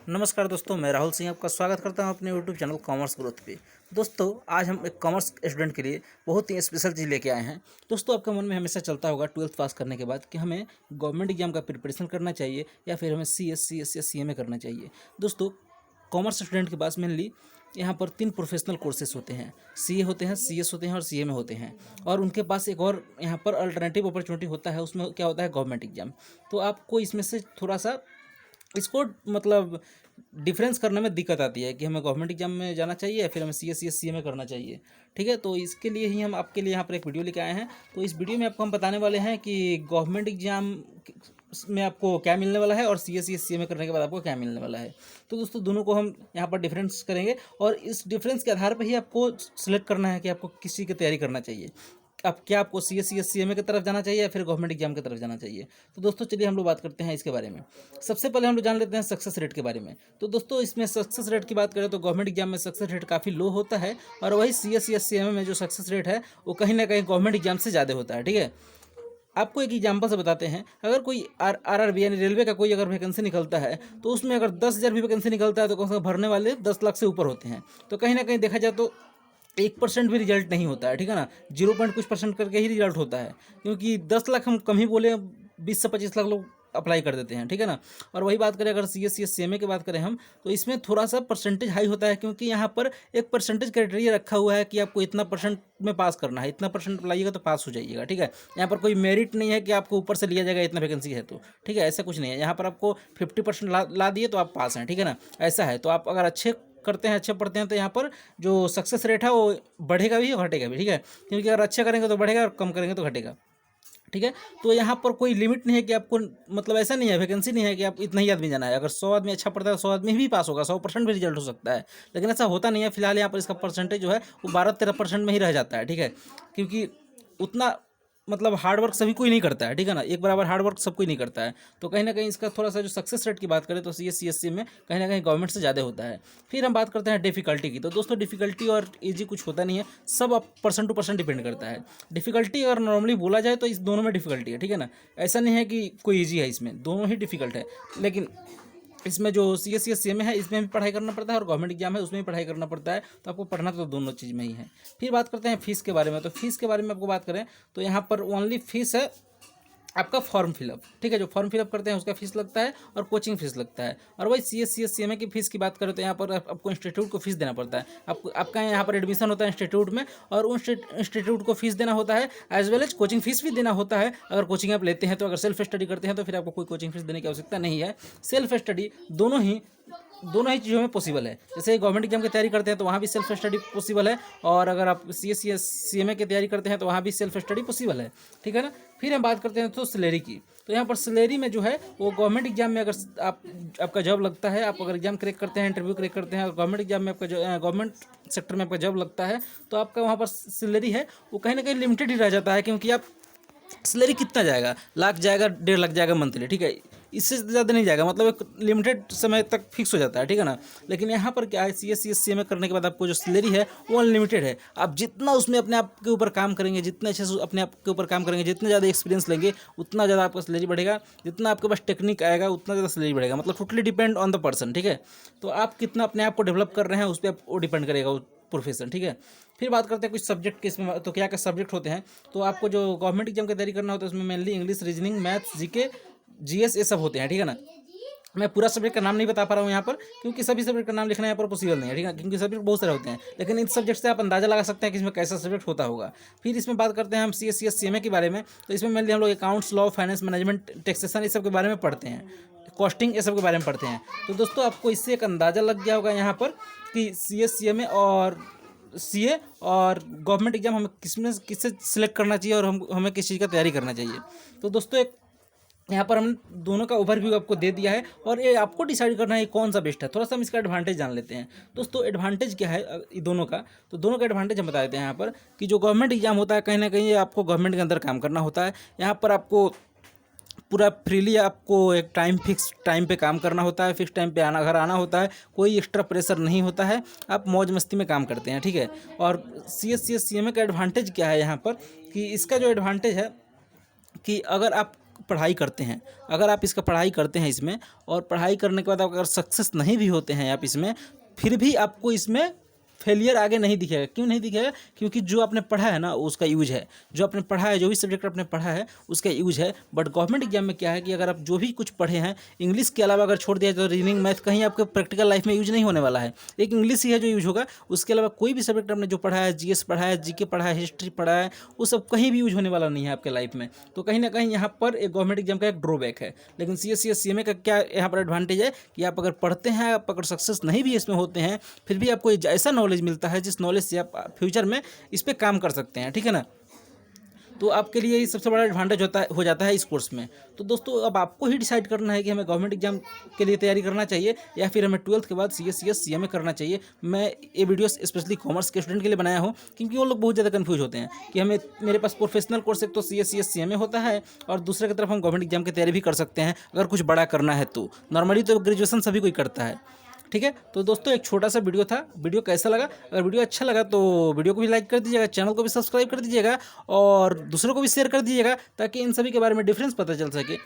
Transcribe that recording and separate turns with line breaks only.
नमस्कार दोस्तों, मैं राहुल सिंह आपका स्वागत करता हूं अपने यूट्यूब चैनल कॉमर्स ग्रोथ पे। दोस्तों, आज हम एक कॉमर्स स्टूडेंट के लिए बहुत ही स्पेशल चीज़ लेके आए हैं। दोस्तों, आपके मन में हमेशा चलता होगा 12th पास करने के बाद कि हमें गवर्नमेंट एग्जाम का प्रिपरेशन करना चाहिए या फिर हमें CS या CMA करना चाहिए। दोस्तों, कॉमर्स स्टूडेंट के पास मेनली यहाँ पर 3 प्रोफेशनल कोर्सेज होते हैं। CA होते हैं, CS होते हैं और CMA होते हैं। और उनके पास एक और यहाँ पर अल्टरनेटिव अपॉर्चुनिटी होता है, उसमें क्या होता है, गवर्नमेंट एग्जाम। तो आपको इसमें से थोड़ा सा इसको मतलब डिफरेंस करने में दिक्कत आती है कि हमें गवर्नमेंट एग्जाम में जाना चाहिए या फिर हमें CMA करना चाहिए। ठीक है, तो इसके लिए ही हम आपके लिए यहाँ पर एक वीडियो लेके आए हैं। तो इस वीडियो में आपको हम बताने वाले हैं कि गवर्नमेंट एग्जाम में आपको क्या मिलने वाला है और CMA करने के बाद आपको क्या मिलने वाला है। तो दोस्तों, दोनों को हम यहाँ पर डिफरेंस करेंगे और इस डिफरेंस के आधार पर ही आपको सिलेक्ट करना है कि आपको किस चीज़ की तैयारी करना चाहिए। अब क्या आपको CMA की तरफ जाना चाहिए या फिर गवर्नमेंट एग्जाम की तरफ जाना चाहिए। तो दोस्तों, चलिए हम लोग बात करते हैं इसके बारे में। सबसे पहले हम लोग जान लेते हैं सक्सेस रेट के बारे में। तो दोस्तों, इसमें सक्सेस रेट की बात करें तो गवर्नमेंट एग्जाम में सक्सेस रेट काफ़ी लो होता है और वही CMA में जो सक्सेस रेट है वो कहीं ना कहीं गवर्नमेंट एग्जाम से ज़्यादा होता है। ठीक है, आपको एक एग्जाम्पल से बताते हैं। अगर कोई RRB यानी रेलवे का कोई अगर वैकेंसी निकलता है तो उसमें अगर 10,000 भी वैकेंसी निकलता है तो कम से कम भरने वाले 10 लाख से ऊपर होते हैं। तो कहीं ना कहीं देखा जाए तो 1% भी रिजल्ट नहीं होता है। ठीक है ना, 0 पॉइंट कुछ % करके ही रिजल्ट होता है, क्योंकि 10 लाख हम कम ही बोले, 20 से 25 लाख लोग अप्लाई कर देते हैं। ठीक है ना, और वही बात करें अगर CMA की बात करें हम, तो इसमें थोड़ा सा परसेंटेज हाई होता है, क्योंकि यहाँ पर एक परसेंटेज क्राइटेरिया रखा हुआ है कि आपको इतना % में पास करना है, इतना % लाइएगा तो पास हो जाइएगा। ठीक है, यहाँ पर कोई मेरिट नहीं है कि आपको ऊपर से लिया जाएगा इतना वैकेंसी है तो। ठीक है, ऐसा कुछ नहीं है। यहाँ पर आपको 50% ला दिए तो आप पास हैं। ठीक है ना, ऐसा है। तो आप अगर अच्छे करते हैं, अच्छे पढ़ते हैं, तो यहाँ पर जो सक्सेस रेट है वो बढ़ेगा भी और घटेगा भी। ठीक है, क्योंकि अगर अच्छे करेंगे तो बढ़ेगा और कम करेंगे तो घटेगा। ठीक है, तो यहाँ पर कोई लिमिट नहीं है कि आपको, मतलब ऐसा नहीं है, वैकेंसी नहीं है कि आप इतना ही आदमी जाना है। अगर 100 आदमी अच्छा पढ़ता है तो 100 आदमी भी पास होगा, 100% भी रिजल्ट हो सकता है। लेकिन ऐसा होता नहीं है। फिलहाल यहाँ पर इसका परसेंटेज जो है वो 12-13% में ही रह जाता है। ठीक है, क्योंकि उतना मतलब हार्ड वर्क सभी कोई नहीं करता है। ठीक है ना, एक बराबर हार्ड वर्क सब कोई नहीं करता है। तो कहीं ना कहीं इसका थोड़ा सा जो सक्सेस रेट की बात करें तो CSC में कहीं ना कहीं गवर्नमेंट से ज़्यादा होता है। फिर हम बात करते हैं डिफ़िकल्टी की। तो दोस्तों, डिफ़िकल्टी और ईजी कुछ होता नहीं है, सब आप % टू % डिपेंड करता है। डिफ़िकल्टी अगर नॉर्मली बोला जाए तो इस दोनों में डिफ़िकल्टी है। ठीक है ना, ऐसा नहीं है कि कोई ईजी है, इसमें दोनों ही डिफ़िकल्ट है। लेकिन इसमें जो CMA है इसमें भी पढ़ाई करना पड़ता है और गवर्नमेंट एग्जाम है उसमें भी पढ़ाई करना पड़ता है। तो आपको पढ़ना तो दोनों चीज़ में ही है। फिर बात करते हैं फीस के बारे में। तो फीस के बारे में आपको बात करें तो यहाँ पर ओनली फीस है आपका फॉर्म फिलअप। ठीक है, जो फॉर्म फिलअप करते हैं उसका फीस लगता है और कोचिंग फीस लगता है। और वही CMA की फीस की बात करें तो यहाँ पर आपको इंस्टीट्यूट को फीस देना पड़ता है। आपका यहाँ पर एडमिशन होता है इंस्टीट्यूट में और उन इंस्टीट्यूट को फीस देना होता है, as well as coaching fees भी देना होता है। अगर कोचिंग आप लेते हैं तो, अगर सेल्फ स्टडी करते हैं तो फिर आपको कोई कोचिंग फीस देने की आवश्यकता नहीं है। सेल्फ स्टडी दोनों ही चीज़ों में पॉसिबल है। जैसे गवर्नमेंट एग्जाम की तैयारी करते हैं तो वहाँ भी सेल्फ स्टडी पॉसिबल है, और अगर आप CMA की तैयारी करते हैं तो वहाँ भी सेल्फ स्टडी पॉसिबल है। ठीक है ना, फिर हम बात करते हैं तो सैलरी की। तो यहाँ पर सैलरी में जो है वो गवर्नमेंट एग्जाम में अगर आपका जॉब लगता है, आप अगर एग्जाम क्रैक करते हैं, इंटरव्यू क्रैक करते हैं और गवर्नमेंट एग्जाम में आपका जो गवर्नमेंट सेक्टर में आपका जॉब लगता है, तो आपका वहाँ पर सैलरी है वो कहीं ना कहीं लिमिटेड ही रह जाता है। क्योंकि आप सैलरी कितना जाएगा, लाख जाएगा, 1.5 लाख जाएगा मंथली। ठीक है, इससे ज़्यादा नहीं जाएगा, मतलब एक लिमिटेड समय तक फिक्स हो जाता है। ठीक है ना, लेकिन यहाँ पर क्या है, CMA करने के बाद आपको जो सैलरी है वो अनलिमिटेड है। आप जितना उसमें अपने आप के ऊपर काम करेंगे, जितने अच्छे से अपने आप के ऊपर काम करेंगे, जितने ज़्यादा एक्सपीरियंस लेंगे उतना ज़्यादा आपका सैलरी बढ़ेगा, जितना आपके पास टेक्निक आएगा उतना ज़्यादा सैलरी बढ़ेगा। मतलब totally depend on the person. ठीक है, तो आप कितना अपने आप को डेवलप कर रहे हैं उस पर वो डिपेंड करेगा वो प्रोफेशन। ठीक है, फिर बात करते हैं कुछ सब्जेक्ट के इसमें। तो क्या क्या सब्जेक्ट होते हैं, तो आपको जो गवर्नमेंट एग्जाम की तैयारी करना होता है उसमें mainly English, reasoning, maths, GK, GS ये सब होते हैं। ठीक है ना, मैं पूरा सब्जेक्ट का नाम नहीं बता पा रहा हूँ यहाँ पर, क्योंकि सभी सब्जेक्ट का नाम लिखना यहाँ पर पॉसिबल नहीं है। ठीक है, क्योंकि सब्जेक्ट बहुत सारे होते हैं, लेकिन इन सब्जेक्ट से आप अंदाजा लगा सकते हैं कि इसमें कैसा सब्जेक्ट होता होगा। फिर इसमें बात करते हैं हम CMA के बारे में। तो इसमें मेनली हम लोग accounts, law, finance, management, taxation इस सब के बारे में पढ़ते हैं, कॉस्टिंग ये सब के बारे में पढ़ते हैं। तो दोस्तों, आपको इससे एक अंदाज़ा लग गया होगा यहाँ पर कि CMA और CA और गवर्नमेंट एग्जाम हमें किससे सिलेक्ट करना चाहिए और हमें किस चीज़ का तैयारी करना चाहिए। तो दोस्तों, एक यहाँ पर हमने दोनों का ओवरव्यू आपको दे दिया है और ये आपको डिसाइड करना है कौन सा बेस्ट है। थोड़ा सा हम इसका एडवांटेज जान लेते हैं। दोस्तों, एडवांटेज क्या है दोनों का, तो दोनों का एडवांटेज हम बता देते हैं यहाँ पर कि जो गवर्नमेंट एग्जाम होता है कहीं ना कहीं आपको गवर्नमेंट के अंदर काम करना होता है। यहाँ पर आपको पूरा फ्रीली आपको एक फिक्स टाइम पे काम करना होता है, फिक्स टाइम पे घर आना होता है, कोई एक्स्ट्रा प्रेशर नहीं होता है, आप मौज मस्ती में काम करते हैं। ठीक है, और CMA का एडवांटेज क्या है यहाँ पर कि इसका जो एडवांटेज है कि अगर आप इसको पढ़ाई करते हैं, अगर आप इसका पढ़ाई करते हैं इसमें, और पढ़ाई करने के बाद आप अगर सक्सेस नहीं भी होते हैं आप इसमें, फिर भी आपको इसमें फेलियर आगे नहीं दिखेगा। क्यों नहीं दिखेगा? क्योंकि जो आपने पढ़ा है ना उसका यूज है, जो आपने पढ़ा है, जो भी सब्जेक्ट आपने पढ़ा है उसका यूज है। बट गवर्नमेंट एग्जाम में क्या है कि अगर आप जो भी कुछ पढ़े हैं, इंग्लिश के अलावा अगर छोड़ दिया तो रीजनिंग, मैथ कहीं आपके प्रैक्टिकल लाइफ में यूज नहीं होने वाला है। एक इंग्लिश ही है जो यूज होगा, उसके अलावा कोई भी सब्जेक्ट आपने जो पढ़ा है, जीएस पढ़ा है, जीके पढ़ा है, हिस्ट्री पढ़ा है, वो सब कहीं भी यूज होने वाला नहीं है आपके लाइफ में। तो कहीं ना कहीं यहाँ पर एक गवर्नमेंट एग्जाम का एक ड्रॉबैक है। लेकिन सीएस सीएमए का क्या यहाँ पर एडवांटेज है कि आप अगर पढ़ते हैं, आप अगर सक्सेस नहीं भी इसमें होते हैं, फिर भी आपको ऐसा नॉलेज मिलता है जिस नॉलेज से आप फ्यूचर में इस पे काम कर सकते हैं। ठीक है ना? तो आपके लिए ये सबसे बड़ा एडवांटेज हो जाता है इस कोर्स में। तो दोस्तों अब आपको ही डिसाइड करना है कि हमें गवर्नमेंट एग्जाम के लिए तैयारी करना चाहिए या फिर हमें 12th के बाद सीएस सीएमए करना चाहिए। मैं ये वीडियो स्पेशली कॉमर्स के स्टूडेंट के लिए बनाया हूँ, क्योंकि वो लोग बहुत ज़्यादा कंफ्यूज होते हैं कि हमें, मेरे पास प्रोफेशनल कोर्स एक तो सीएस सीएमए होता है, और दूसरे की तरफ हम गवर्नमेंट एग्जाम की तैयारी भी कर सकते हैं अगर कुछ बड़ा करना है तो। नॉर्मली तो ग्रेजुएशन सभी कोई करता है। ठीक है, तो दोस्तों एक छोटा सा वीडियो था। वीडियो कैसा लगा? अगर वीडियो अच्छा लगा तो वीडियो को भी लाइक कर दीजिएगा, चैनल को भी सब्सक्राइब कर दीजिएगा, और दूसरों को भी शेयर कर दीजिएगा, ताकि इन सभी के बारे में डिफरेंस पता चल सके।